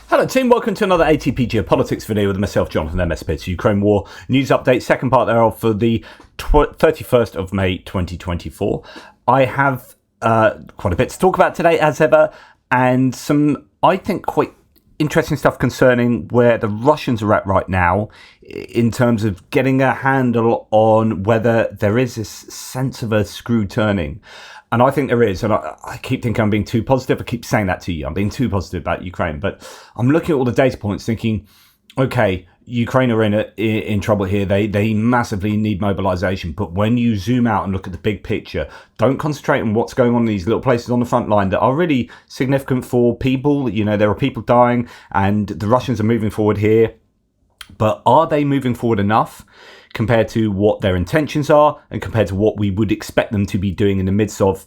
Hello team, welcome to another ATP Geopolitics video with myself, Jonathan MSP. It's Ukraine War News Update, second part thereof for the 31st of May 2024. I have quite a bit to talk about today as ever, and some, I think, quite interesting stuff concerning where the Russians are at right now in terms of getting a handle on whether there is this sense of a screw turning. And I think there is, and I keep thinking I'm being too positive. I keep saying that to you. I'm being too positive about Ukraine. But I'm looking at all the data points thinking, okay, Ukraine are in trouble here. They massively need mobilization. But when you zoom out and look at the big picture, don't concentrate on what's going on in these little places on the front line that are really significant for people. You know, there are people dying and the Russians are moving forward here. But are they moving forward enough compared to what their intentions are and compared to what we would expect them to be doing in the midst of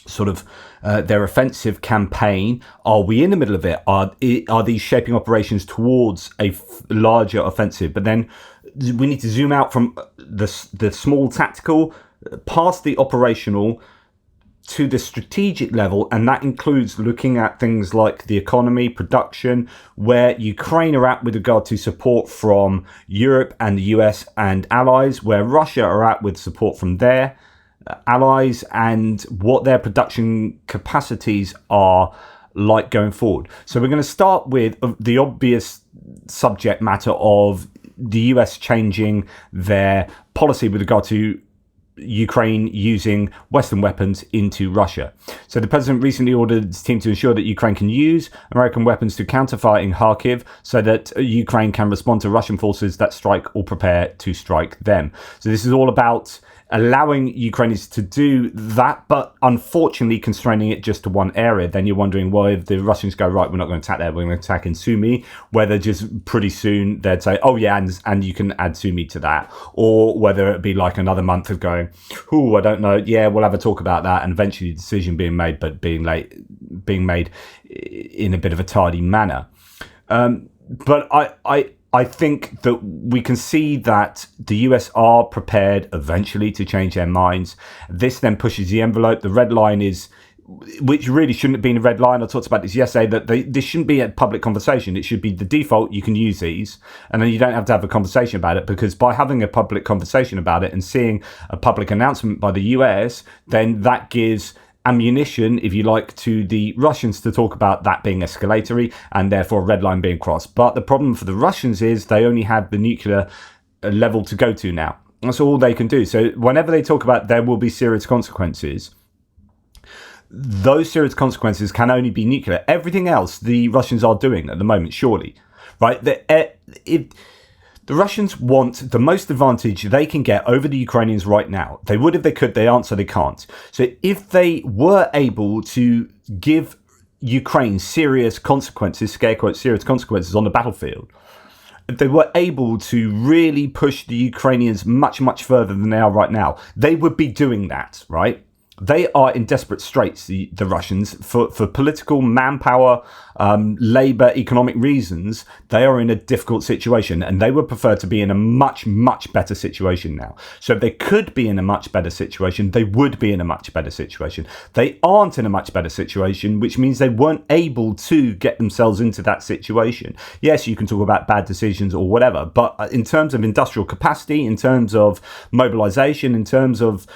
sort of their offensive campaign? Are we in the middle of it? Are these shaping operations towards a larger offensive? But then we need to zoom out from the small tactical past the operational to the strategic level, and that includes looking at things like the economy, production, where Ukraine are at with regard to support from Europe and the US and allies, where Russia are at with support from their allies, and what their production capacities are like going forward. So we're going to start with the obvious subject matter of the US changing their policy with regard to Ukraine using Western weapons into Russia. So the president recently ordered his team to ensure that Ukraine can use American weapons to counterfire in Kharkiv so that Ukraine can respond to Russian forces that strike or prepare to strike them. So this is all about allowing Ukrainians to do that, but unfortunately constraining it just to one area. Then you're wondering, well, if the Russians go, right, we're not going to attack there, we're going to attack in Sumy, whether just pretty soon they'd say, oh yeah, and you can add Sumy to that, or whether it'd be like another month of going, I don't know, yeah, we'll have a talk about that, and eventually the decision being made, but being made in a bit of a tardy manner. But I think that we can see that the US are prepared eventually to change their minds. This then pushes the envelope. The red line is, which really shouldn't have been a red line. I talked about this yesterday, that this shouldn't be a public conversation. It should be the default. You can use these, and then you don't have to have a conversation about it, because by having a public conversation about it and seeing a public announcement by the US, then that gives ammunition, if you like, to the Russians to talk about that being escalatory and therefore a red line being crossed. But the problem for the Russians is they only have the nuclear level to go to now. That's all they can do. So whenever they talk about there will be serious consequences, those serious consequences can only be nuclear. Everything else the Russians are doing at the moment, surely, right? The Russians want the most advantage they can get over the Ukrainians right now. They would if they could, they aren't, so they can't. So if they were able to give Ukraine serious consequences, scare quote, serious consequences on the battlefield, if they were able to really push the Ukrainians much, much further than they are right now, they would be doing that, right? They are in desperate straits, the Russians, for political, manpower, labour, economic reasons. They are in a difficult situation, and they would prefer to be in a much, much better situation now. So if they could be in a much better situation, they would be in a much better situation. They aren't in a much better situation, which means they weren't able to get themselves into that situation. Yes, you can talk about bad decisions or whatever, but in terms of industrial capacity, in terms of mobilisation, in terms of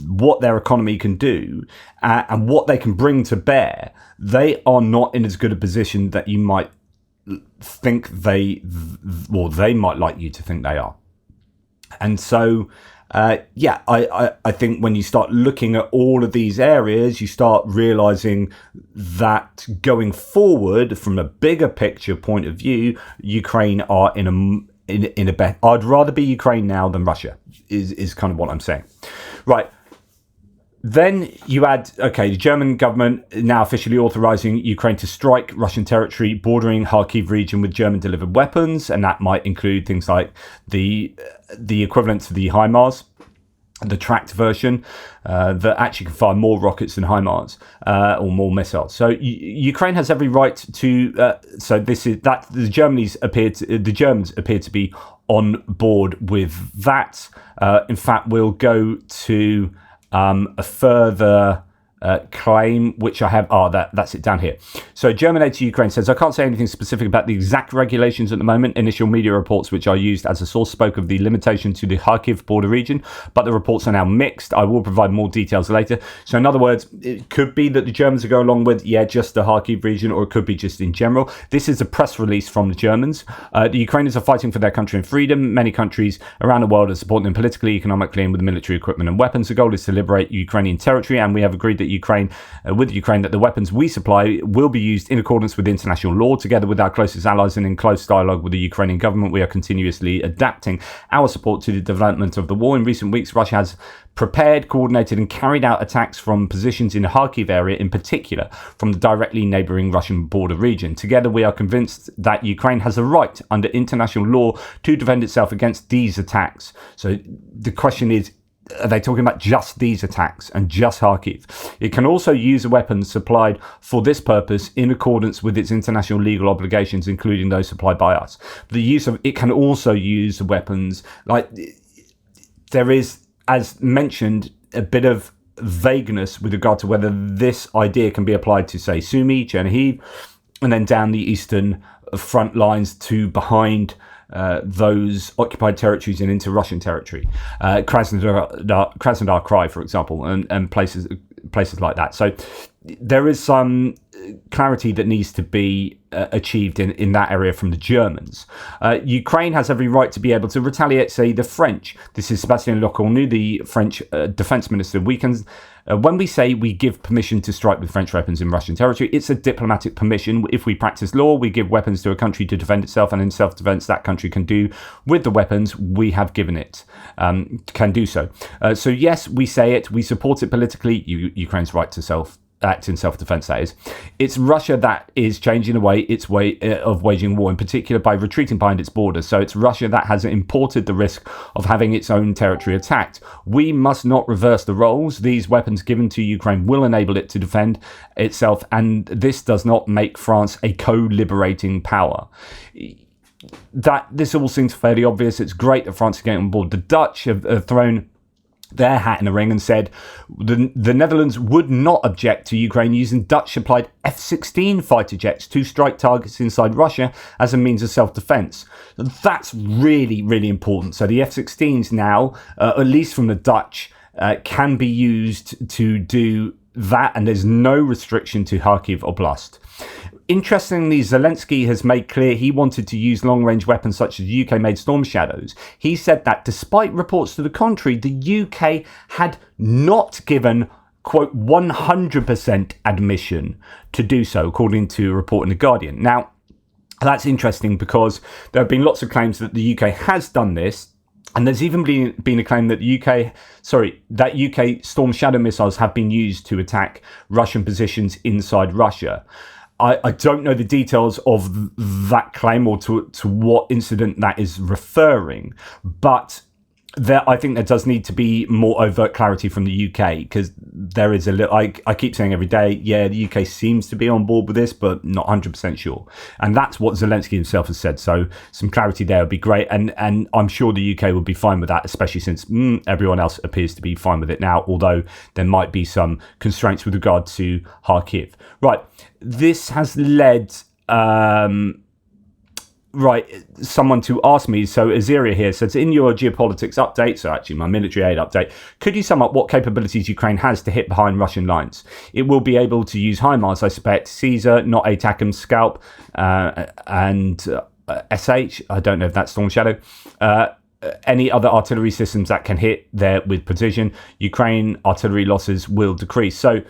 what their economy can do and what they can bring to bear, they are not in as good a position that you might think they might like you to think they are. And so I think when you start looking at all of these areas, you start realizing that going forward from a bigger picture point of view, Ukraine are in a better. I'd rather be Ukraine now than Russia is kind of what I'm saying. Right. Then you add, the German government now officially authorizing Ukraine to strike Russian territory bordering Kharkiv region with German-delivered weapons, and that might include things like the equivalent to the HIMARS, the tracked version that actually can fire more rockets than HIMARS or more missiles. So Ukraine has every right to. So this is that the Germans appear to be on board with that. In fact, we'll go to a further claim, which I have. That's it down here. So German aid to Ukraine says, I can't say anything specific about the exact regulations at the moment. Initial media reports, which are used as a source, spoke of the limitation to the Kharkiv border region, but the reports are now mixed. I will provide more details later. So in other words, it could be that the Germans are going along with, just the Kharkiv region, or it could be just in general. This is a press release from the Germans. The Ukrainians are fighting for their country and freedom. Many countries around the world are supporting them politically, economically, and with military equipment and weapons. The goal is to liberate Ukrainian territory, and we have agreed that Ukraine that the weapons we supply will be used in accordance with international law. Together with our closest allies and in close dialogue with the Ukrainian government, we are continuously adapting our support to the development of the war. In recent weeks, Russia has prepared, coordinated, and carried out attacks from positions in the Kharkiv area, in particular from the directly neighbouring Russian border region. Together, we are convinced that Ukraine has a right under international law to defend itself against these attacks. So the question is, are they talking about just these attacks and just Kharkiv? It can also use weapons supplied for this purpose in accordance with its international legal obligations, including those supplied by us. It can also use weapons there is, as mentioned, a bit of vagueness with regard to whether this idea can be applied to, say, Sumy, Chernihiv, and then down the eastern front lines to behind those occupied territories and into Russian territory, Krasnodar Krai, for example, and places like that. So there is some clarity that needs to be achieved in that area from the Germans. Ukraine has every right to be able to retaliate, say, the French. This is Sébastien Lecornu, the French defense minister. When we say we give permission to strike with French weapons in Russian territory, it's a diplomatic permission. If we practice law, we give weapons to a country to defend itself, and in self-defense, that country can do with the weapons we have given it, can do so. So yes, we say it, we support it politically, Ukraine's right to act in self-defense, that is. It's Russia that is changing its way of waging war, in particular by retreating behind its borders. So it's Russia that has imported the risk of having its own territory attacked. We must not reverse the roles. These weapons given to Ukraine will enable it to defend itself, and this does not make France a co-liberating power. This all seems fairly obvious. It's great that France is getting on board. The Dutch have thrown their hat in the ring and said the Netherlands would not object to Ukraine using Dutch-supplied F-16 fighter jets to strike targets inside Russia as a means of self-defense. That's really, really important. So the F-16s now, at least from the Dutch, can be used to do that, and there's no restriction to Kharkiv Oblast. Interestingly, Zelensky has made clear he wanted to use long-range weapons such as UK-made Storm Shadows. He said that despite reports to the contrary, the UK had not given, quote, 100% admission to do so, according to a report in The Guardian. Now, that's interesting because there have been lots of claims that the UK has done this. And there's even been a claim that UK Storm Shadow missiles have been used to attack Russian positions inside Russia. I don't know the details of that claim or to what incident that is referring, but I think there does need to be more overt clarity from the UK, because there is a little, I keep saying every day, the UK seems to be on board with this, but not 100% sure. And that's what Zelensky himself has said. So some clarity there would be great. And I'm sure the UK would be fine with that, especially since everyone else appears to be fine with it now, although there might be some constraints with regard to Kharkiv. Right. This has led someone to ask me, so Aziria here says, in your geopolitics update, so actually my military aid update, could you sum up what capabilities Ukraine has to hit behind Russian lines? It will be able to use HIMARS, I suspect, Caesar, not ATACMS, Scalp, and SH, I don't know if that's Storm Shadow, any other artillery systems that can hit there with precision. Ukraine artillery losses will decrease. So,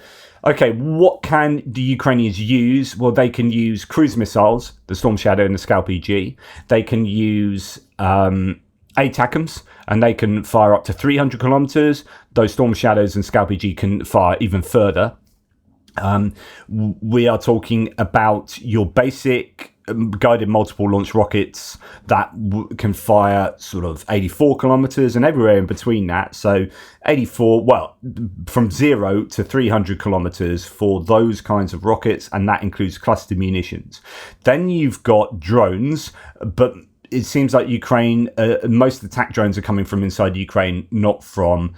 okay, what can the Ukrainians use? Well, they can use cruise missiles, the Storm Shadow and the Scalp EG. They can use ATACMS, and they can fire up to 300 kilometers. Those Storm Shadows and Scalp EG can fire even further. We are talking about your basic guided multiple launch rockets that can fire sort of 84 kilometers and everywhere in between that. So 84, well, from 0 to 300 kilometers for those kinds of rockets, and that includes cluster munitions. Then you've got drones, but it seems like Ukraine, most attack drones are coming from inside Ukraine, not from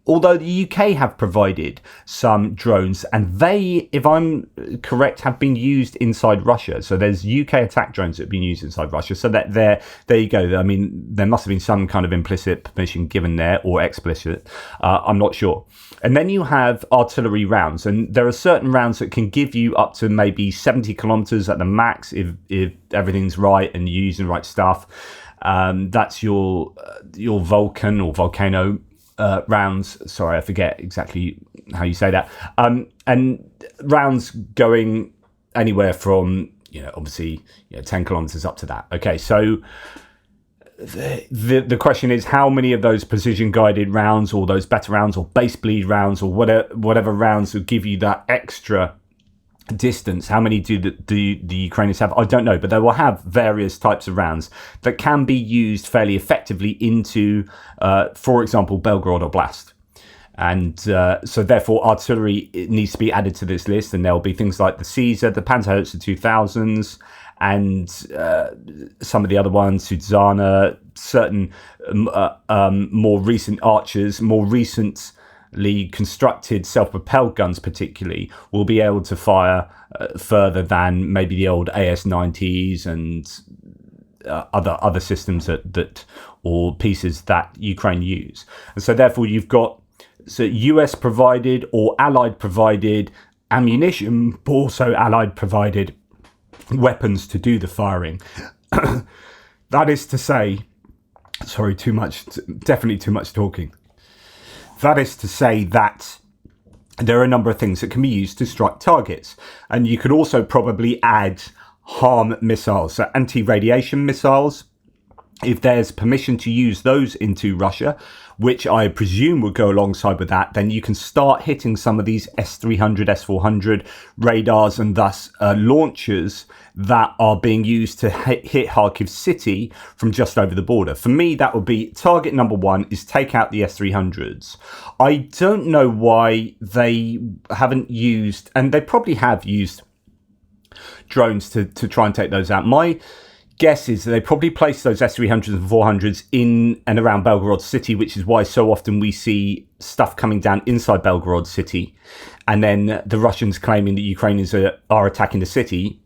although the UK have provided some drones, and they, if I'm correct, have been used inside Russia. So there's UK attack drones that have been used inside Russia. So that there you go. I mean, there must have been some kind of implicit permission given there, or explicit. I'm not sure. And then you have artillery rounds, and there are certain rounds that can give you up to maybe 70 kilometers at the max if everything's right and you're using the right stuff. That's your Vulcan or Volcano rounds. Sorry, I forget exactly how you say that. And rounds going anywhere from, obviously 10 kilometers up to that. Okay, so the question is, how many of those precision guided rounds, or those better rounds, or base bleed rounds, or whatever rounds will give you that extra distance, how many do the Ukrainians have? I don't know, but they will have various types of rounds that can be used fairly effectively into, for example, Belgorod Oblast. And so therefore artillery needs to be added to this list, and there'll be things like the Caesar, the Panzerhaubitze 2000s, and some of the other ones, Sudzana, certain more recent archers, more recently constructed self-propelled guns particularly, will be able to fire further than maybe the old AS-90s and other systems that or pieces that Ukraine use. And so therefore you've got US provided or Allied provided ammunition, but also Allied provided weapons to do the firing. That is to say, sorry, definitely too much talking. That is to say that there are a number of things that can be used to strike targets. And you could also probably add harm missiles, so anti-radiation missiles, if there's permission to use those into Russia, which I presume would go alongside with that, then you can start hitting some of these S-300, S-400 radars and thus launchers that are being used to hit Kharkiv city from just over the border. For me, that would be target number one, is take out the S-300s. I don't know why they haven't used, and they probably have used drones to try and take those out. My guess is that they probably placed those S-300s and 400s in and around Belgorod city, which is why so often we see stuff coming down inside Belgorod city, and then the Russians claiming that Ukrainians are attacking the city.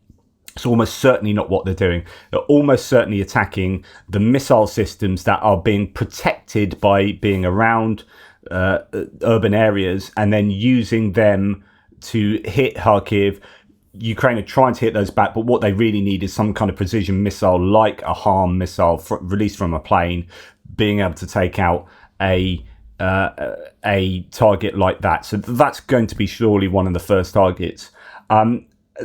It's almost certainly not what they're doing. They're almost certainly attacking the missile systems that are being protected by being around urban areas, and then using them to hit Kharkiv. Ukraine are trying to hit those back, but what they really need is some kind of precision missile, like a harm missile released from a plane, being able to take out a target like that. So that's going to be surely one of the first targets.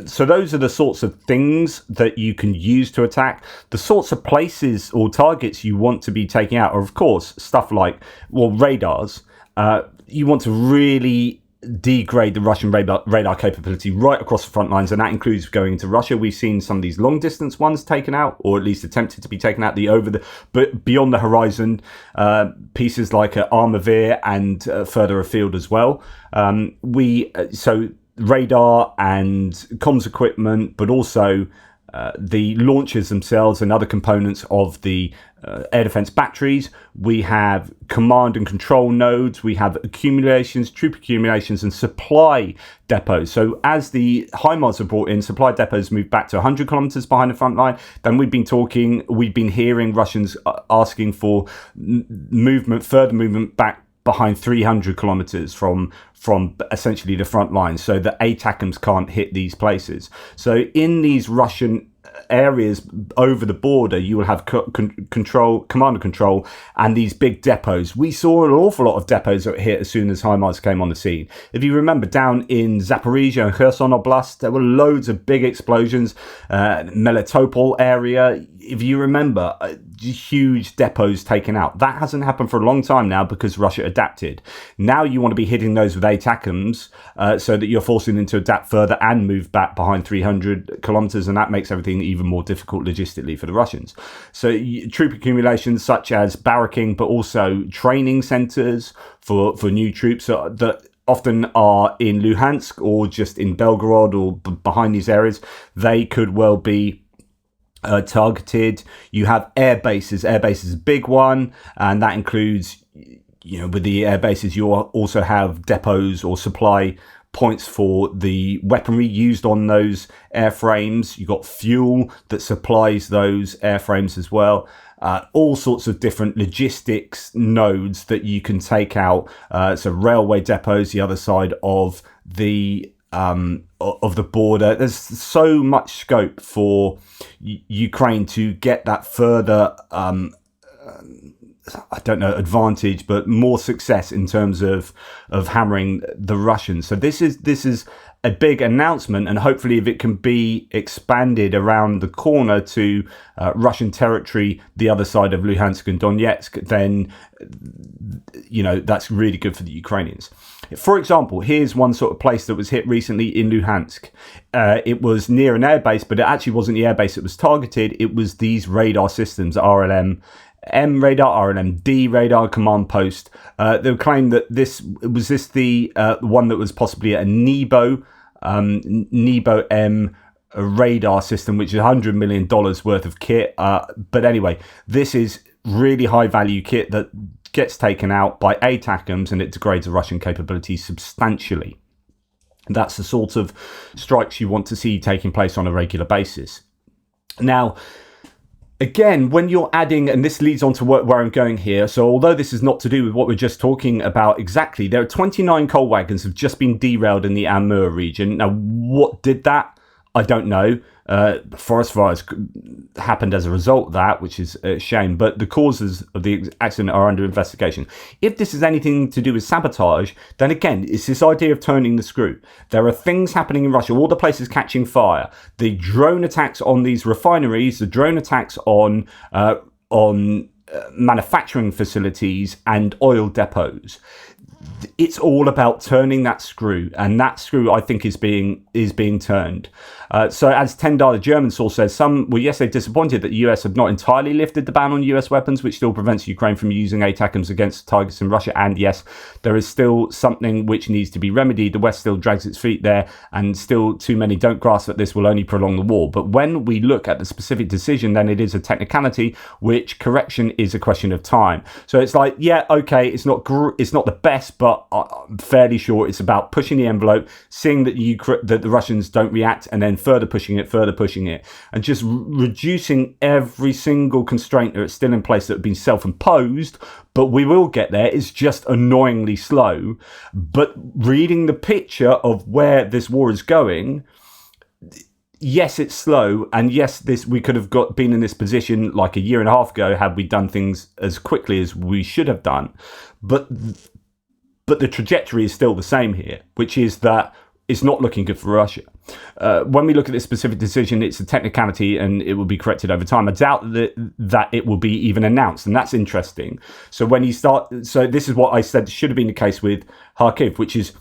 So those are the sorts of things that you can use to attack. The sorts of places or targets you want to be taking out are, of course, stuff like, radars. You want to really degrade the Russian radar capability right across the front lines, and that includes going into Russia. We've seen some of these long distance ones taken out, or at least attempted to be taken out, but beyond the horizon pieces like Armavir and further afield as well. So radar and comms equipment, but also the launchers themselves and other components of the air defense batteries. We have command and control nodes. We have accumulations, troop accumulations, and supply depots. So as the HIMARS are brought in, supply depots move back to 100 kilometers behind the front line. Then we've been hearing Russians asking for further movement back behind 300 kilometers from essentially the front line, so that ATACMS can't hit these places. So in these Russian areas over the border, you will have command and control, and these big depots. We saw an awful lot of depots that hit as soon as HIMARS came on the scene. If you remember, down in Zaporizhia and Kherson Oblast, there were loads of big explosions. Melitopol area, if you remember, huge depots taken out. That hasn't happened for a long time now because Russia adapted. Now you want to be hitting those with ATACMS so that you're forcing them to adapt further and move back behind 300 kilometers, and that makes everything even more difficult logistically for the Russians. So troop accumulations such as barracking, but also training centers for new troops that often are in Luhansk or just in Belgorod or behind these areas, they could well be targeted. You have air bases. Air base is a big one, and that includes with the air bases, you also have depots or supply points for the weaponry used on those airframes. You've got fuel that supplies those airframes as well. All sorts of different logistics nodes that you can take out. So railway depots, the other side of the border. There's so much scope for Ukraine to get that further advantage, but more success in terms of hammering the Russians. So this is a big announcement, and hopefully if it can be expanded around the corner to Russian territory, the other side of Luhansk and Donetsk, then that's really good for the Ukrainians. For example, here's one sort of place that was hit recently in Luhansk. It was near an airbase, but it actually wasn't the airbase that was targeted. It was these radar systems, RLM M radar, RLM-D radar command post. They claimed that the one that was possibly a Nebo M radar system, which is $100 million worth of kit. But anyway, this is really high value kit that gets taken out by ATACMS, and it degrades the Russian capabilities substantially. That's the sort of strikes you want to see taking place on a regular basis. Now, again, when you're adding, and this leads on to where I'm going here. So although this is not to do with what we're just talking about exactly, there are 29 coal wagons have just been derailed in the Amur region. Now, what did that? I don't know. Forest fires happened as a result of that, which is a shame. But the causes of the accident are under investigation. If this is anything to do with sabotage, then again, it's this idea of turning the screw. There are things happening in Russia, all the places catching fire. The drone attacks on these refineries, the drone attacks on manufacturing facilities and oil depots. It's all about turning that screw, and that screw, I think, is being turned. So as Tendar, the German source, says, some were yesterday disappointed that the US have not entirely lifted the ban on US weapons, which still prevents Ukraine from using ATACMS against targets in Russia. And yes, there is still something which needs to be remedied. The West still drags its feet there, and still too many don't grasp that this will only prolong the war. But when we look at the specific decision, then it is a technicality, which correction is a question of time. So it's like, yeah, okay, it's not the best, but I'm fairly sure it's about pushing the envelope, seeing that that the Russians don't react, and then further pushing it, and just reducing every single constraint that's still in place that have been self-imposed. But we will get there. It's just annoyingly slow. But reading the picture of where this war is going, yes, it's slow, and yes, we could have been in this position like a year and a half ago had we done things as quickly as we should have done. But the trajectory is still the same here, which is that it's not looking good for Russia. When we look at this specific decision, it's a technicality and it will be corrected over time. I doubt that it will be even announced, and that's interesting. So this is what I said should have been the case with Kharkiv, which is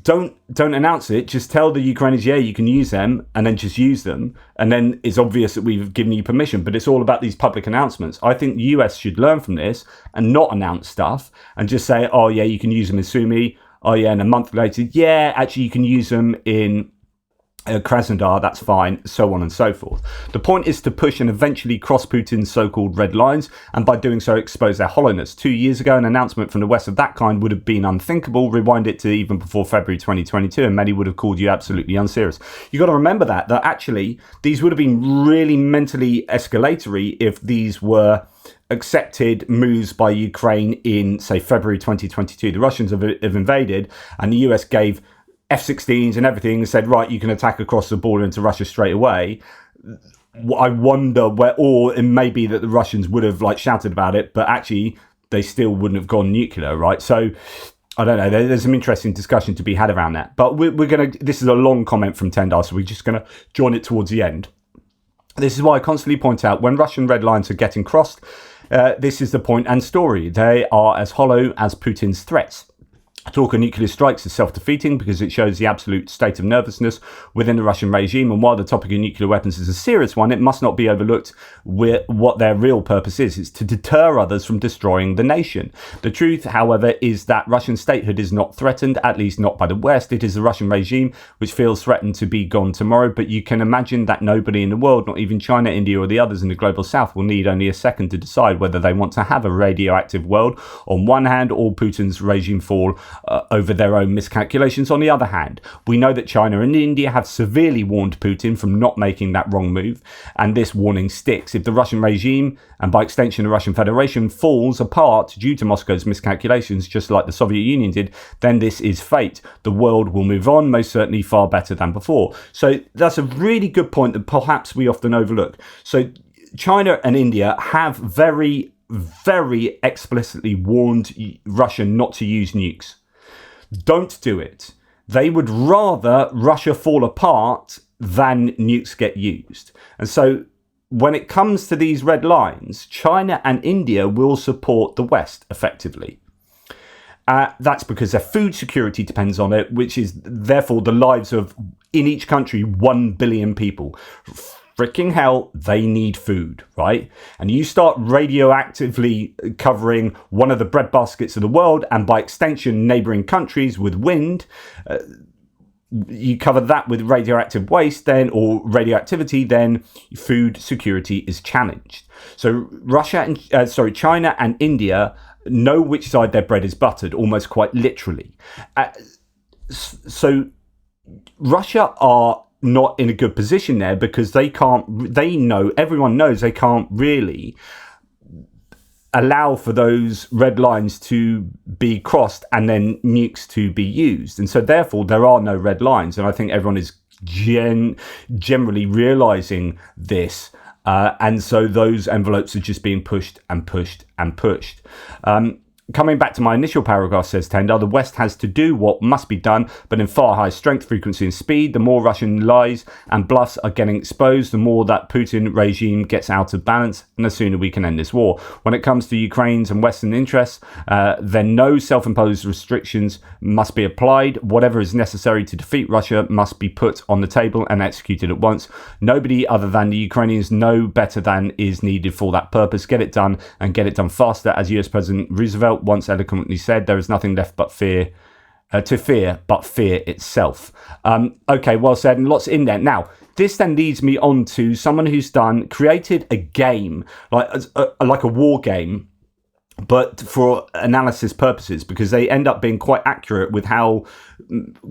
don't announce it. Just tell the Ukrainians, yeah, you can use them, and then just use them. And then it's obvious that we've given you permission, but it's all about these public announcements. I think the US should learn from this and not announce stuff and just say, oh yeah, you can use them in Sumy. Oh yeah, and a month later, yeah, actually you can use them in Krasnodar, that's fine, so on and so forth. The point is to push and eventually cross Putin's so-called red lines, and by doing so expose their hollowness. 2 years ago, an announcement from the West of that kind would have been unthinkable. Rewind it to even before February 2022, and many would have called you absolutely unserious. You got to remember that actually these would have been really mentally escalatory if these were accepted moves by Ukraine in, say, February 2022. The Russians have invaded, and the US gave F-16s and everything and said, right, you can attack across the border into Russia straight away. I wonder or it may be that the Russians would have shouted about it, but actually they still wouldn't have gone nuclear, right? So I don't know. There's some interesting discussion to be had around that. But this is a long comment from Tendar, so we're just going to join it towards the end. This is why I constantly point out when Russian red lines are getting crossed, this is the point and story. They are as hollow as Putin's threats. Talk of nuclear strikes is self-defeating because it shows the absolute state of nervousness within the Russian regime. And while the topic of nuclear weapons is a serious one, it must not be overlooked what their real purpose is. It's to deter others from destroying the nation. The truth, however, is that Russian statehood is not threatened, at least not by the West. It is the Russian regime which feels threatened to be gone tomorrow. But you can imagine that nobody in the world, not even China, India, or the others in the global south, will need only a second to decide whether they want to have a radioactive world on one hand, or Putin's regime fall over their own miscalculations. On the other hand, we know that China and India have severely warned Putin from not making that wrong move, and this warning sticks. If the Russian regime, and by extension the Russian Federation, falls apart due to Moscow's miscalculations, just like the Soviet Union did, then this is fate. The world will move on, most certainly far better than before. So that's a really good point that perhaps we often overlook. So China and India have very explicitly warned Russia not to use nukes. Don't do it. They would rather Russia fall apart than nukes get used. And so when it comes to these red lines, China and India will support the West effectively. That's because their food security depends on it, which is therefore the lives of, in each country, 1 billion people. Freaking hell, they need food, right? And you start radioactively covering one of the breadbaskets of the world, and by extension, neighboring countries with wind, you cover that with radioactive waste, then, or radioactivity, then food security is challenged. So China and India know which side their bread is buttered, almost quite literally. So Russia are not in a good position there because everyone knows they can't really allow for those red lines to be crossed and then nukes to be used. And so therefore there are no red lines. And I think everyone is generally realizing this. And so those envelopes are just being pushed and pushed and pushed. Coming back to my initial paragraph, says Tendar, the West has to do what must be done, but in far higher strength, frequency and speed. The more Russian lies and bluffs are getting exposed, the more that Putin regime gets out of balance, and the sooner we can end this war. When it comes to Ukraine's and Western interests, then no self-imposed restrictions must be applied. Whatever is necessary to defeat Russia must be put on the table and executed at once. Nobody other than the Ukrainians know better than is needed for that purpose. Get it done, and get it done faster. As US President Roosevelt once eloquently said, there is nothing left but fear to fear but fear itself. Okay, well said, and lots in there. Now, this then leads me on to someone who's created a game, like a war game, but for analysis purposes, because they end up being quite accurate with how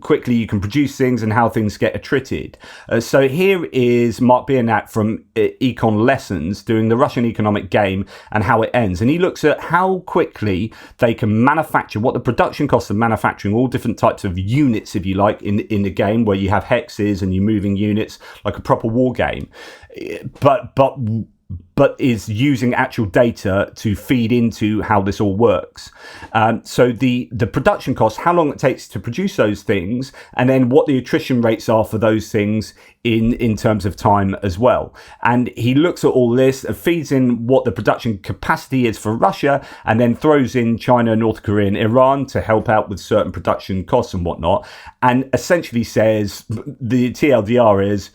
quickly you can produce things and how things get attrited. So here is Mark Biernat from Econ Lessons doing the Russian economic game and how it ends. And he looks at how quickly they can manufacture, what the production costs of manufacturing all different types of units, if you like, in the game, where you have hexes and you're moving units like a proper war game. But is using actual data to feed into how this all works. So the production costs, how long it takes to produce those things, and then what the attrition rates are for those things in terms of time as well. And he looks at all this, feeds in what the production capacity is for Russia, and then throws in China, North Korea, and Iran to help out with certain production costs and whatnot, and essentially says the TLDR is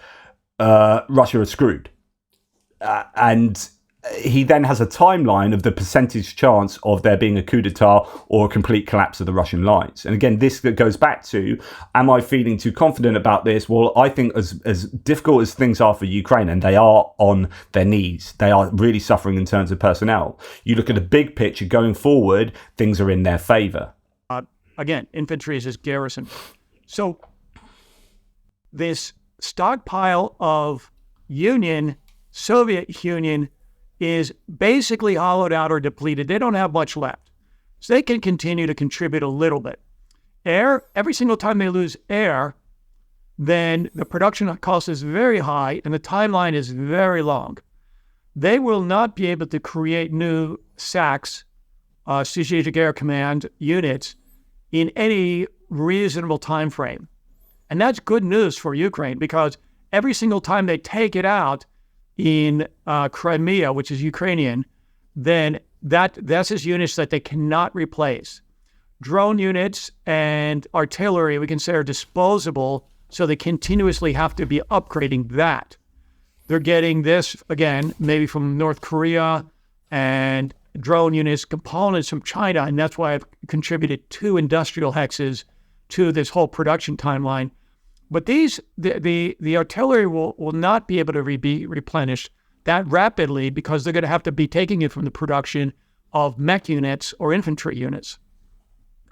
Russia is screwed. And he then has a timeline of the percentage chance of there being a coup d'etat or a complete collapse of the Russian lines. And again, this goes back to, am I feeling too confident about this? Well, I think as difficult as things are for Ukraine, and they are on their knees, they are really suffering in terms of personnel. You look at the big picture going forward, things are in their favor. Again, infantry is his garrison. So this stockpile of Soviet Union is basically hollowed out or depleted. They don't have much left. So they can continue to contribute a little bit. Every single time they lose air, then the production cost is very high and the timeline is very long. They will not be able to create new SACs, Strategic Air Command units, in any reasonable time frame. And that's good news for Ukraine, because every single time they take it out in Crimea, which is Ukrainian, then that's his units that they cannot replace. drone units and artillery, we can say, are disposable, so they continuously have to be upgrading that. They're getting this, again, maybe from North Korea, and drone units, components from China, and that's why I've contributed 2 industrial hexes to this whole production timeline. But the artillery will not be able to be replenished that rapidly, because they're going to have to be taking it from the production of mech units or infantry units.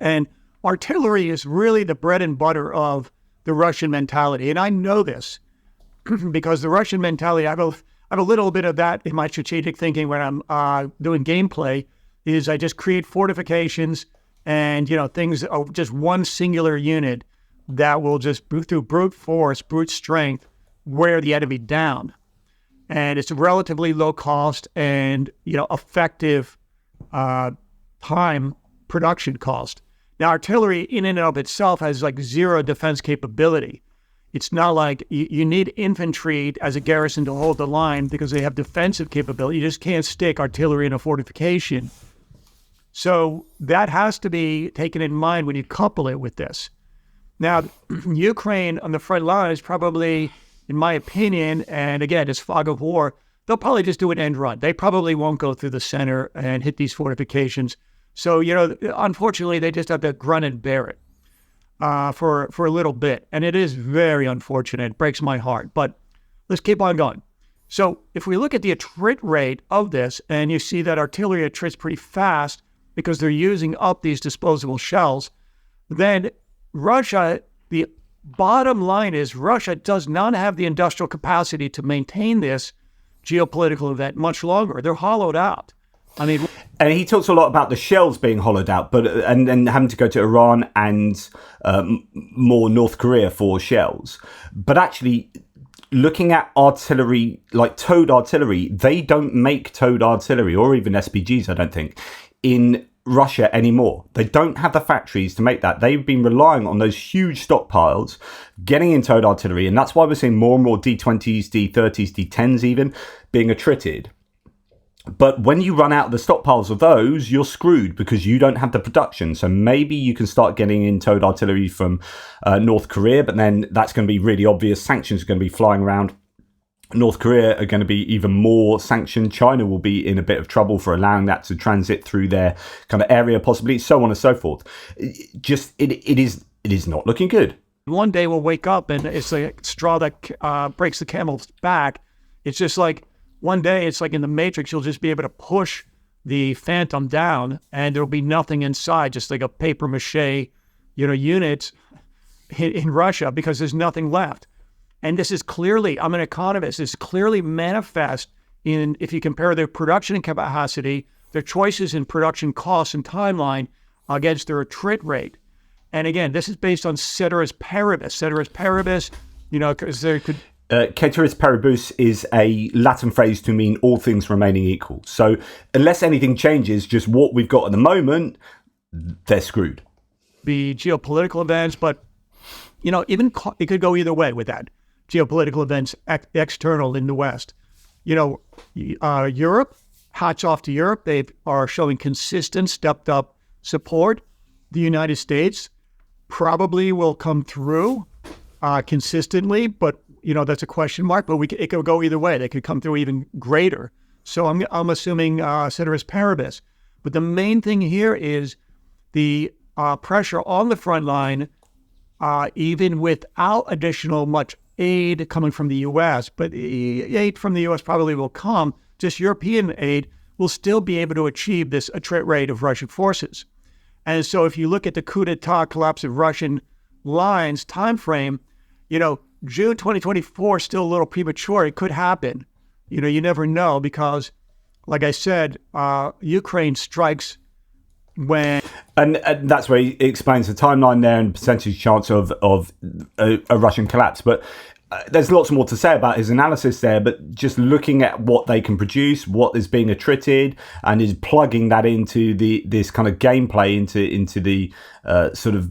And artillery is really the bread and butter of the Russian mentality. And I know this because the Russian mentality, I have a little bit of that in my strategic thinking when I'm doing gameplay, is I just create fortifications and, things of just one singular unit that will just, through brute force, brute strength, wear the enemy down. And it's a relatively low cost and, effective time production cost. Now, artillery in and of itself has like zero defense capability. It's not like you need infantry as a garrison to hold the line because they have defensive capability. You just can't stick artillery in a fortification. So that has to be taken in mind when you couple it with this. Now, Ukraine on the front line is probably, in my opinion, and again, it's fog of war, they'll probably just do an end run. They probably won't go through the center and hit these fortifications. So, unfortunately, they just have to grunt and bear it for a little bit. And it is very unfortunate. It breaks my heart. But let's keep on going. So if we look at the attrit rate of this, and you see that artillery attrits pretty fast because they're using up these disposable shells, then Russia, the bottom line is Russia does not have the industrial capacity to maintain this geopolitical event much longer. They're hollowed out. I mean, and he talks a lot about the shells being hollowed out, but and having to go to Iran and more North Korea for shells. But actually, looking at artillery, like towed artillery, they don't make towed artillery or even SPGs, I don't think, in Russia anymore. They don't have the factories to make that. They've been relying on those huge stockpiles, getting in towed artillery, and that's why we're seeing more and more D20s, D30s, D10s even being attrited. But when you run out of the stockpiles of those, you're screwed because you don't have the production. So maybe you can start getting in towed artillery from North Korea, but then that's going to be really obvious. Sanctions are going to be flying around. North Korea are going to be even more sanctioned. China will be in a bit of trouble for allowing that to transit through their kind of area, possibly, so on and so forth. It is not looking good. One day we'll wake up and it's like a straw that breaks the camel's back. It's just like, one day, it's like in the Matrix, you'll just be able to push the Phantom down and there'll be nothing inside, just like a paper mache, unit in Russia, because there's nothing left. And this is clearly, I'm an economist, this is clearly manifest in, if you compare their production capacity, their choices in production costs and timeline against their attrit rate. And again, this is based on ceteris paribus. Ceteris paribus, because there could... Ceteris paribus is a Latin phrase to mean all things remaining equal. So unless anything changes, just what we've got at the moment, they're screwed. Be geopolitical events, but, even it could go either way with that. Geopolitical events external in the West. Europe, hats off to Europe. They are showing consistent, stepped up support. The United States probably will come through consistently, but that's a question mark, but it could go either way. They could come through even greater. So I'm assuming ceteris paribus. But the main thing here is the pressure on the front line, even without additional much aid coming from the U.S., but aid from the U.S. probably will come, just European aid will still be able to achieve this attrit rate of Russian forces. And so if you look at the coup d'etat collapse of Russian lines time frame, June 2024 is still a little premature. It could happen. You never know because, like I said, Ukraine strikes when... And that's where he explains the timeline there and percentage chance of a Russian collapse. But there's lots more to say about his analysis there, but just looking at what they can produce, what is being attrited, and is plugging that into this kind of gameplay, into the sort of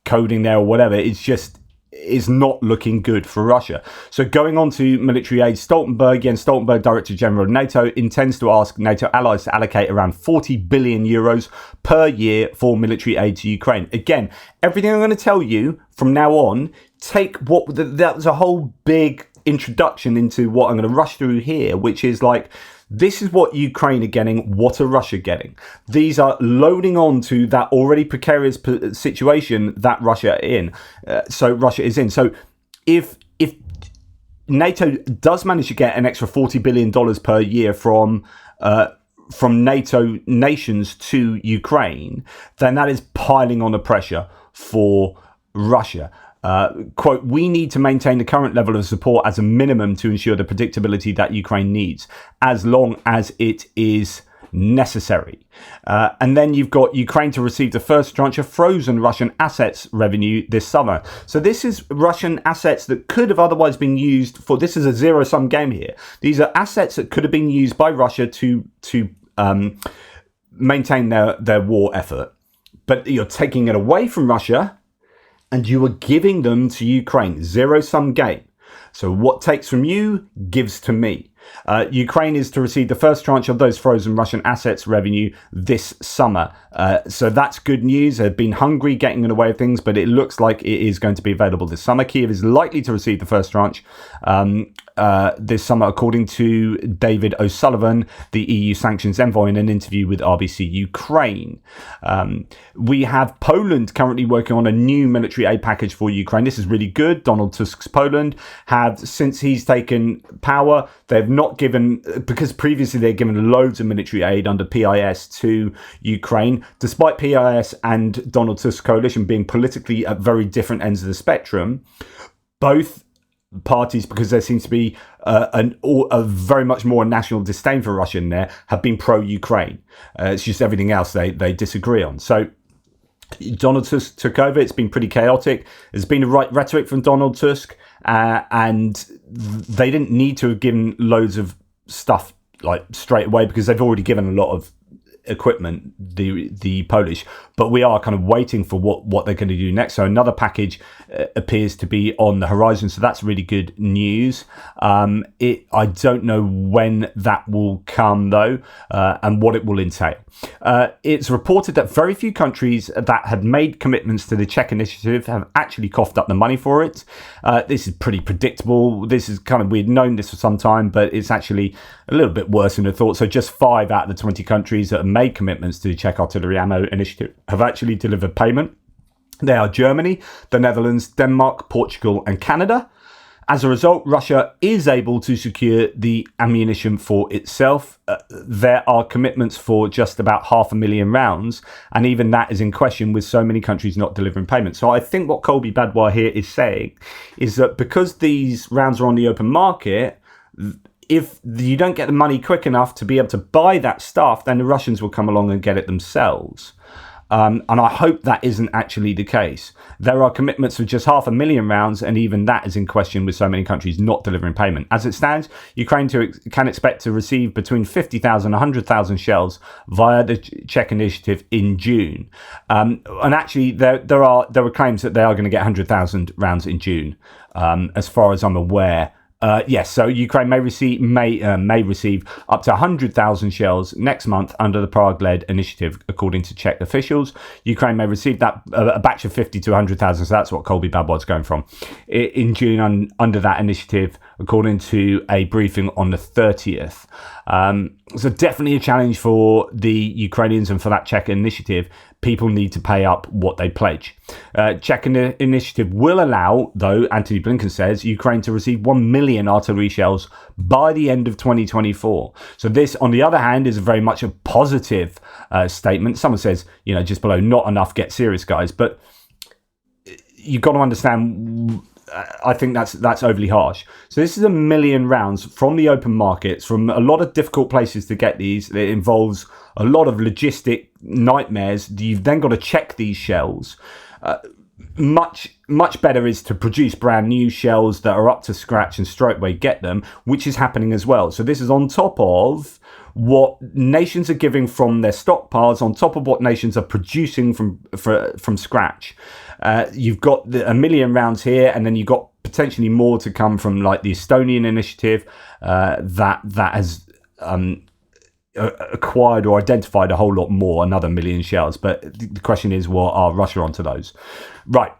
coding there or whatever, it's just... is not looking good for Russia. So going on to military aid, Jens Stoltenberg, Director General of NATO, intends to ask NATO allies to allocate around 40 billion euros per year for military aid to Ukraine. Again, everything I'm going to tell you from now on, that was a whole big introduction into what I'm going to rush through here, which is like, this is what Ukraine are getting. What are Russia getting? These are loading on to that already precarious situation that Russia is in. So if NATO does manage to get an extra $40 billion per year from NATO nations to Ukraine, then that is piling on the pressure for Russia. Quote, we need to maintain the current level of support as a minimum to ensure the predictability that Ukraine needs, as long as it is necessary. And then you've got Ukraine to receive the first tranche of frozen Russian assets revenue this summer. So this is Russian assets that could have otherwise been used for, this is a zero-sum game here. These are assets that could have been used by Russia to maintain their war effort. But you're taking it away from Russia and you are giving them to Ukraine. Zero-sum game. So what takes from you gives to me. Ukraine is to receive the first tranche of those frozen Russian assets revenue this summer. So that's good news. They've been hungry getting in the way of things, but it looks like it is going to be available this summer. Kyiv is likely to receive the first tranche this summer, according to David O'Sullivan, the EU sanctions envoy, in an interview with RBC Ukraine. We have Poland currently working on a new military aid package for Ukraine. This is really good. Donald Tusk's Poland have, since he's taken power, they've not given, because previously they'd given loads of military aid under PIS to Ukraine, despite PIS and Donald Tusk's coalition being politically at very different ends of the spectrum. Both parties, because there seems to be a very much more national disdain for Russia in there, have been pro-Ukraine. It's just everything else they disagree on. So Donald Tusk took over. It's been pretty chaotic. There's been the right rhetoric from Donald Tusk, and they didn't need to have given loads of stuff like straight away, because they've already given a lot of equipment, the Polish, but we are kind of waiting for what they're going to do next. So another package appears to be on the horizon, so that's really good news. I don't know when that will come though, and what it will entail. It's reported that very few countries that had made commitments to the Czech initiative have actually coughed up the money for it. This is pretty predictable. This is kind of, we'd known this for some time, but it's actually a little bit worse than I thought. So just 5 out of the 20 countries that have made commitments to the Czech artillery ammo initiative have actually delivered payment. They are Germany, the Netherlands, Denmark, Portugal, and Canada. As a result, Russia is able to secure the ammunition for itself. There are commitments for just about 500,000 rounds, and even that is in question with so many countries not delivering payments. So I think what Colby Badwa here is saying is that because these rounds are on the open market, if you don't get the money quick enough to be able to buy that stuff, then the Russians will come along and get it themselves. And I hope that isn't actually the case. There are commitments for just 500,000 rounds, and even that is in question with so many countries not delivering payment. As it stands, Ukraine can expect to receive between 50,000 and 100,000 shells via the Czech initiative in June. And actually, there were claims that they are going to get 100,000 rounds in June, as far as I'm aware. Yes, so Ukraine may receive up to 100,000 shells next month under the Prague-led initiative, according to Czech officials. Ukraine may receive that a batch of 50 to 100,000, so that's what Colby Badwad's going from, in June under that initiative, according to a briefing on the 30th. So definitely a challenge for the Ukrainians, and for that Czech initiative, people need to pay up what they pledge. Czech initiative will allow, though, Antony Blinken says, Ukraine to receive 1 million artillery shells by the end of 2024. So this, on the other hand, is very much a positive statement. Someone says, just below, not enough, get serious, guys. But you've got to understand, I think that's overly harsh. So this is 1 million rounds from the open markets, from a lot of difficult places to get these. It involves a lot of logistic nightmares. You've then got to check these shells. Much better is to produce brand new shells that are up to scratch and straightway get them, which is happening as well. So this is on top of what nations are giving from their stockpiles, on top of what nations are producing from scratch. You've got a million rounds here, and then you've got potentially more to come from like the Estonian initiative that has acquired or identified a whole lot more, another million shells. But the question is, what are Russia onto those? Right.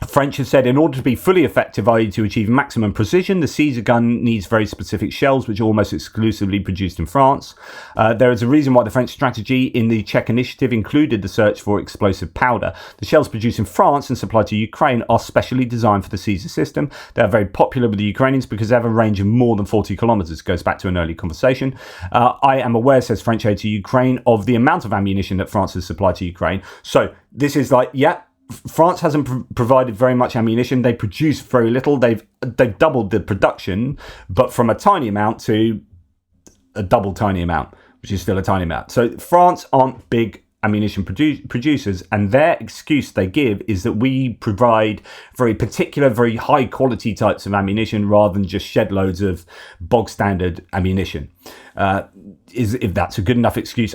French have said in order to be fully effective, i.e. to achieve maximum precision, the Caesar gun needs very specific shells, which are almost exclusively produced in France. There is a reason why the French strategy in the Czech initiative included the search for explosive powder. The shells produced in France and supplied to Ukraine are specially designed for the Caesar system. They are very popular with the Ukrainians because they have a range of more than 40 kilometers. It goes back to an early conversation. I am aware, says French aid to Ukraine, of the amount of ammunition that France has supplied to Ukraine. So this is like, France hasn't provided very much ammunition. They produce very little. They've doubled the production, but from a tiny amount to a double tiny amount, which is still a tiny amount. So France aren't big ammunition producers, and their excuse they give is that we provide very particular, very high quality types of ammunition rather than just shed loads of bog standard ammunition. If that's a good enough excuse?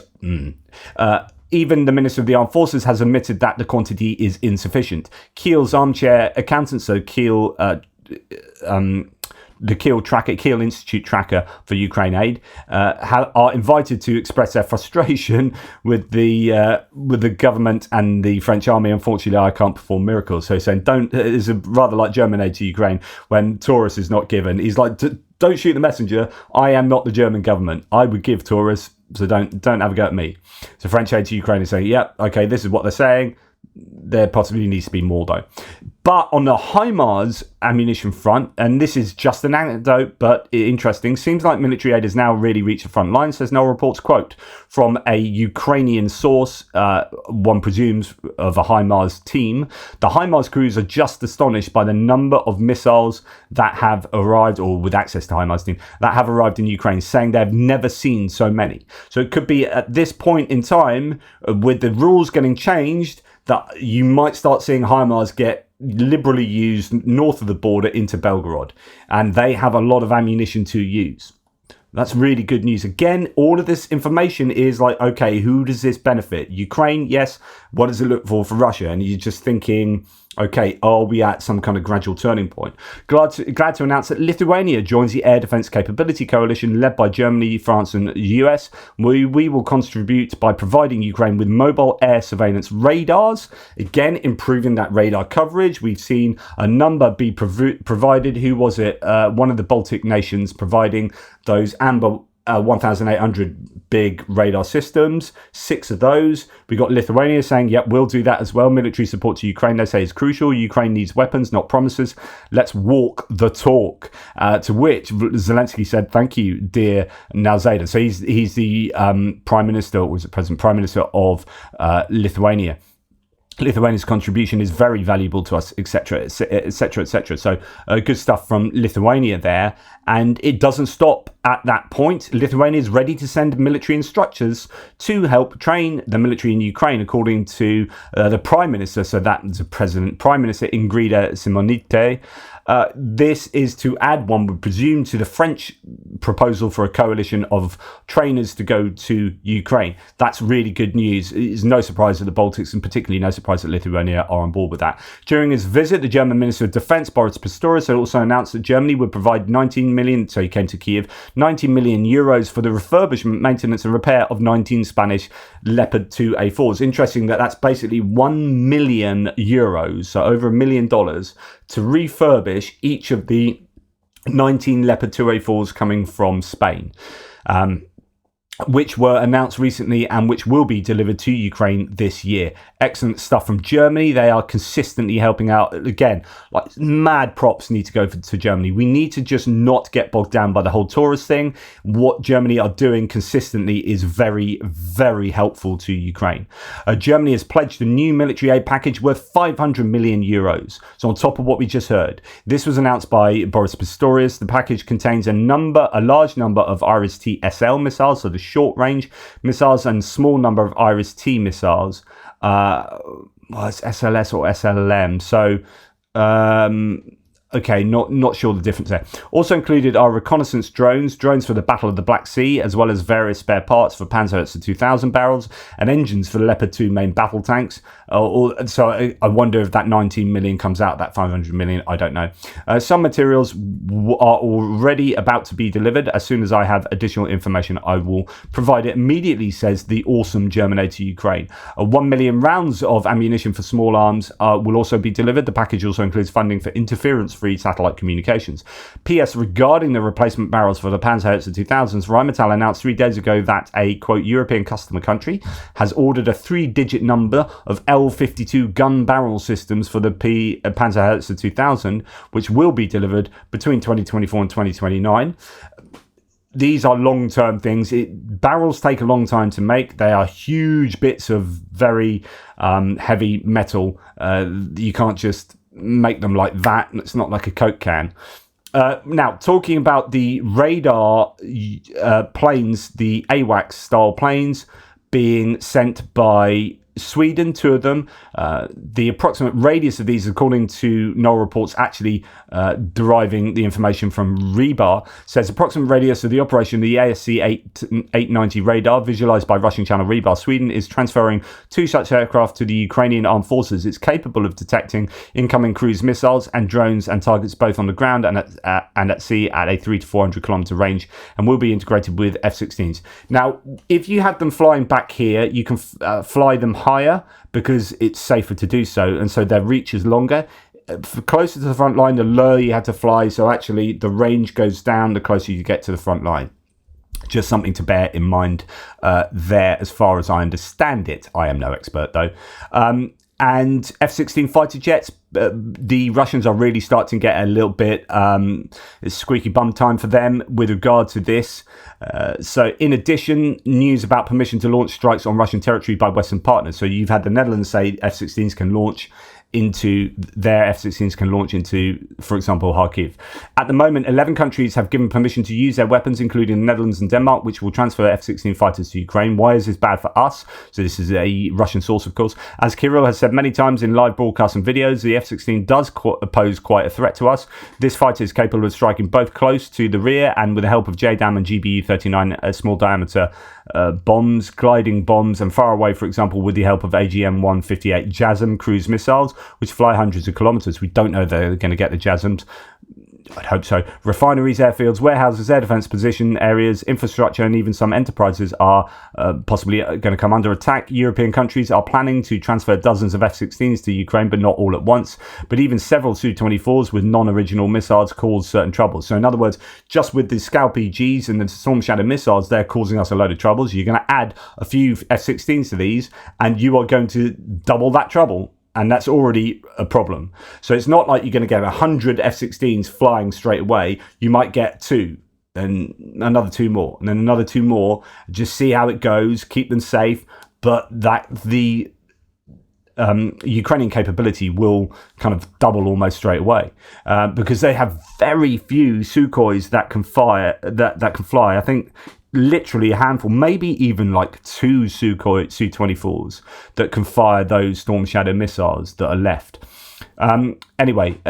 Even the Minister of the Armed Forces has admitted that the quantity is insufficient. Kiel's armchair accountant, so Kiel, the Kiel Institute tracker for Ukraine aid, are invited to express their frustration with the government and the French army. Unfortunately, I can't perform miracles. So he's saying, it's rather like German aid to Ukraine when Taurus is not given. He's like, don't shoot the messenger. I am not the German government. I would give Taurus, so don't have a go at me. So French aid to Ukraine is saying, okay, this is what they're saying. There possibly needs to be more, though. But on the HIMARS ammunition front, and this is just an anecdote, but interesting, seems like military aid has now really reached the front line, says Noel reports, quote, from a Ukrainian source, one presumes of a HIMARS team. The HIMARS crews are just astonished by the number of missiles that have arrived, or with access to HIMARS team, that have arrived in Ukraine, saying they've never seen so many. So it could be at this point in time, with the rules getting changed, that you might start seeing HIMARS get liberally used north of the border into Belgorod. And they have a lot of ammunition to use. That's really good news. Again, all of this information is like, okay, who does this benefit? Ukraine, yes. What does it look for Russia? And you're just thinking, okay, are we at some kind of gradual turning point? Glad to announce that Lithuania joins the Air Defence Capability Coalition led by Germany, France and the US. We will contribute by providing Ukraine with mobile air surveillance radars. Again, improving that radar coverage. We've seen a number be provided. Who was it? One of the Baltic nations providing those Amber 1,800 big radar systems, 6 of those. We got Lithuania saying, yep, we'll do that as well. Military support to Ukraine, they say, is crucial. Ukraine needs weapons, not promises. Let's walk the talk. To which Zelensky said, thank you, dear Nalzada. So he's the Prime Minister, or was it President, Prime Minister of Lithuania. Lithuania's contribution is very valuable to us, etc., etc., etc. So good stuff from Lithuania there. And it doesn't stop at that point. Lithuania is ready to send military instructors to help train the military in Ukraine, according to the Prime Minister. So that's the Prime Minister Ingrida Simonite. This is to add, one would presume, to the French proposal for a coalition of trainers to go to Ukraine. That's really good news. It's no surprise that the Baltics, and particularly no surprise that Lithuania, are on board with that. During his visit, the German Minister of Defense, Boris Pistorius, also announced that Germany would provide 19 million, so he came to Kiev, 90 million euros for the refurbishment, maintenance and repair of 19 Spanish Leopard 2A4s. Interesting that that's basically 1 million euros, so over $1 million, to refurbish each of the 19 Leopard 2A4s coming from Spain, which were announced recently and which will be delivered to Ukraine this year. Excellent stuff from Germany. They are consistently helping out. Again, like mad props need to go to Germany. We need to just not get bogged down by the whole Taurus thing. What Germany are doing consistently is very, very helpful to Ukraine. Germany has pledged a new military aid package worth 500 million euros. So on top of what we just heard, this was announced by Boris Pistorius. The package contains a large number of IRIS-T SL missiles, so the short-range missiles, and small number of IRIS-T missiles. It's SLS or SLM. So Okay, not sure the difference there. Also included are reconnaissance drones for the Battle of the Black Sea, as well as various spare parts for Panzerhaubitze 2000 barrels and engines for the Leopard 2 main battle tanks. So I wonder if that 19 million comes out, that 500 million, I don't know. Some materials are already about to be delivered. As soon as I have additional information, I will provide it immediately, says the awesome German aid to Ukraine. 1 million rounds of ammunition for small arms will also be delivered. The package also includes funding for interference-free satellite communications. P.S. Regarding the replacement barrels for the Panzerhaubitze 2000s, Rheinmetall announced 3 days ago that a, quote, European customer country has ordered a 3-digit number of L52 gun barrel systems for the Panzerhaubitze 2000, which will be delivered between 2024 and 2029. These are long-term things. Barrels take a long time to make. They are huge bits of very heavy metal. You can't just make them like that. It's not like a Coke can. Now, talking about the radar planes, the AWACS style planes being sent by Sweden, 2 of them. The approximate radius of these, according to Knoll reports, actually deriving the information from Rebar, says approximate radius of the operation, the ASC 890 radar, visualized by Russian channel Rebar. Sweden is transferring 2 such aircraft to the Ukrainian armed forces. It's capable of detecting incoming cruise missiles and drones and targets both on the ground and at sea at a 300 to 400 kilometer range, and will be integrated with F-16s. Now, if you have them flying back here, you can fly them higher because it's safer to do so, and so their reach is longer. Closer to the front line, the lower you had to fly, so actually the range goes down the closer you get to the front line. Just something to bear in mind there, as far as I understand it. I am no expert though. And F-16 fighter jets, the Russians are really starting to get a little bit it's squeaky bum time for them with regard to this. So in addition, news about permission to launch strikes on Russian territory by Western partners. So you've had the Netherlands say F-16s can launch into, for example, Kharkiv. At the moment, 11 countries have given permission to use their weapons, including the Netherlands and Denmark, which will transfer F-16 fighters to Ukraine. Why is this bad for us? So this is a Russian source, of course. As Kirill has said many times in live broadcasts and videos, the F-16 does pose quite a threat to us. This fighter is capable of striking both close to the rear and with the help of JDAM and GBU-39 small diameter bombs, gliding bombs, and far away, for example, with the help of AGM-158 JASM cruise missiles, which fly hundreds of kilometers. We don't know if they're going to get the JASMs. I'd hope so. Refineries, airfields, warehouses, air defense position areas, infrastructure, and even some enterprises are possibly going to come under attack. European countries are planning to transfer dozens of F-16s to Ukraine, but not all at once. But even several Su-24s with non-original missiles cause certain troubles. So in other words, just with the Scalp EGs and the Storm Shadow missiles, they're causing us a load of troubles. You're going to add a few F-16s to these, and you are going to double that trouble. And that's already a problem. So it's not like you're going to get 100 F-16s flying straight away. You might get 2, then another 2 more, and then another 2 more. Just see how it goes, keep them safe. But that the Ukrainian capability will kind of double almost straight away because they have very few Sukhois that can fire. That can fly. I think literally a handful, maybe even like 2 Sukhoi Su-24s that can fire those Storm Shadow missiles that are left. Anyway,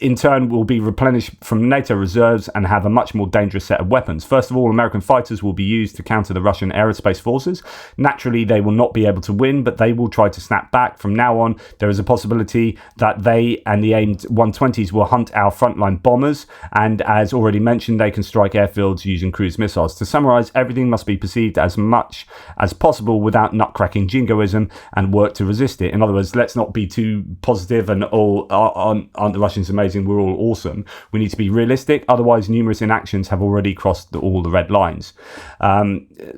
in turn will be replenished from NATO reserves and have a much more dangerous set of weapons. First of all, American fighters will be used to counter the Russian aerospace forces. Naturally, they will not be able to win, but they will try to snap back. From now on, there is a possibility that they and the aimed 120s will hunt our frontline bombers, and as already mentioned, they can strike airfields using cruise missiles. To summarize, everything must be perceived as much as possible without nutcracking jingoism and work to resist it. In other words, let's not be too positive and aren't the Russians amazing? We're all awesome. We need to be realistic. Otherwise, numerous inactions have already crossed all the red lines.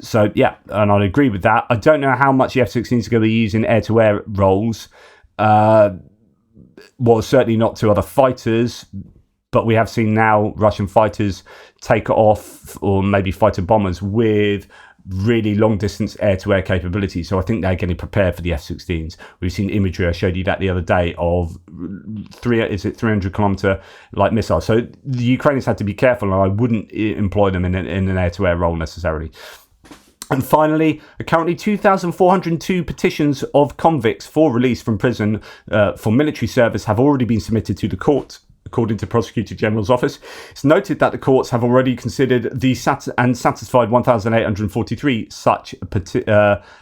So, yeah, and I'd agree with that. I don't know how much the F-16s are going to be used in air-to-air roles. Well, certainly not to other fighters. But we have seen now Russian fighters take off, or maybe fighter bombers, with really long distance air-to-air capability. So I think they're getting prepared for the F-16s. We've seen imagery, I showed you that the other day, of 300 kilometer like missiles. So the Ukrainians had to be careful, and I wouldn't employ them in an air-to-air role necessarily. And finally, currently 2,402 petitions of convicts for release from prison for military service have already been submitted to the court according to Prosecutor General's office. It's noted that the courts have already considered and satisfied 1,843 such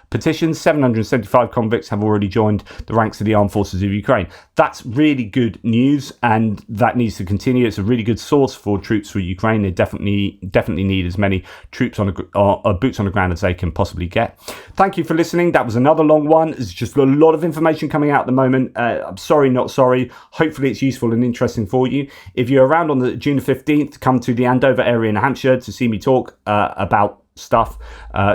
petitions. 775 convicts have already joined the ranks of the armed forces of Ukraine. That's really good news, and that needs to continue. It's a really good source for troops for Ukraine. They definitely need as many troops boots on the ground as they can possibly get. Thank you for listening. That was another long one. There's just a lot of information coming out at the moment. I'm sorry, not sorry. Hopefully it's useful and interesting for you. If you're around on the June 15th, come to the Andover area in Hampshire to see me talk about stuff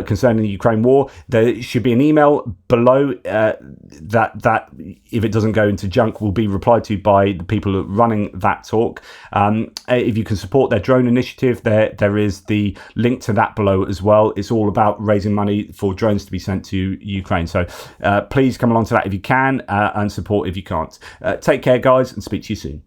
concerning the Ukraine war. There should be an email below that if it doesn't go into junk will be replied to by the people running that talk. If you can support their drone initiative, there is the link to that below as well. It's all about raising money for drones to be sent to Ukraine, so please come along to that if you can, and support if you can't. Take care, guys, and speak to you soon.